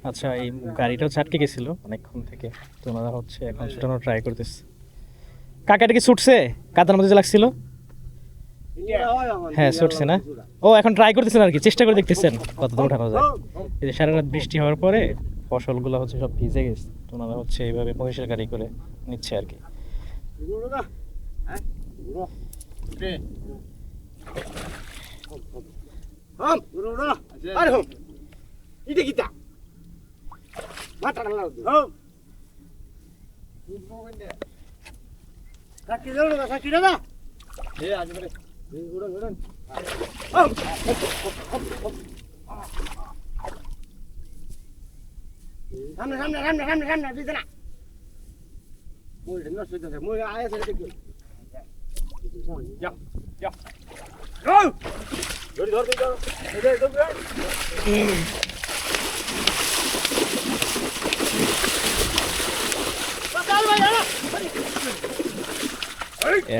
আচ্ছা, এই গাড়িটাও ছাটকে গেছিল অনেকক্ষণ থেকে, তো ওনারা হচ্ছে এখন ছুটানোর ট্রাই করতেছে। কাকা এটা কি ছুটছে? কাদার মধ্যে যে লাগছিল? হ্যাঁ ছুটছে না? ও এখন ট্রাই করতেছেন আর কি, চেষ্টা করে দেখতেছেন কতদূর উঠানো যায়। এই যে সারা রাত বৃষ্টি হওয়ার পরে ফসলগুলো হচ্ছে সব ভিজে গেছে, তো ওনারা হচ্ছে এইভাবে মহিষের গাড়ি করে নিচ্ছে আর কি। সামনে সামনে সামনে সামনে সামনে দিতে না মই নষ্ট হইতেছে মই আয়া ছেড়ে দেখি যা যা গো ধর ধর ধর এই ধর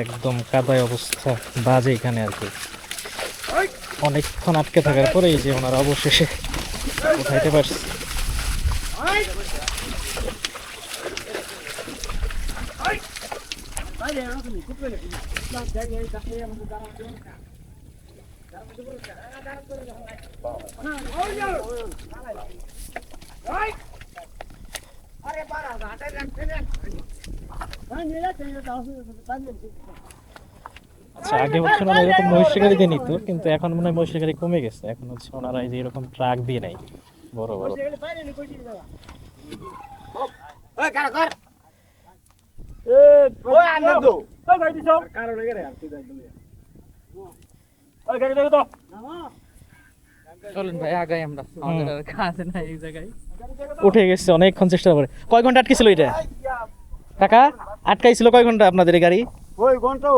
একদম কাদায় অবস্থা, বাজে এখানে আর কি। অনেকক্ষণ আটকে থাকার পরে এই যে ওনারা অবশেষে উঠাইতে পারছে। আচ্ছা, আগে হচ্ছে ওনারা এরকম মহিষের গাড়ি দিয়ে নিত, কিন্তু এখন মনে হয় মহিষের গাড়ি কমে গেছে। এখন হচ্ছে ওনারা এই যে এরকম ট্রাক দিয়ে নেয় বড় বড়। চলুন ভাই আগাই আমরা, আমাদের আর কাজ নাই এই জায়গায়। উঠে গেছে অনেকক্ষণ চেষ্টা করে। কয় ঘন্টা আটকেছিল এটা কাকা? আটকাইছিল কয় ঘন্টা আপনাদের এই গাড়ি? ওই ঘন্টা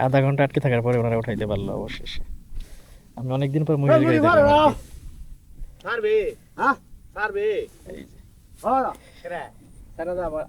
আধা ঘন্টা আটকে থাকার পরে ওনারা উঠাইতে পারলো অবশেষে। আমি অনেকদিন পর মহিষের গাড়ি দেখলাম আর কি। সারবে হ্যাঁ সারবে এই হ্যাঁ সেরা সেরা আবার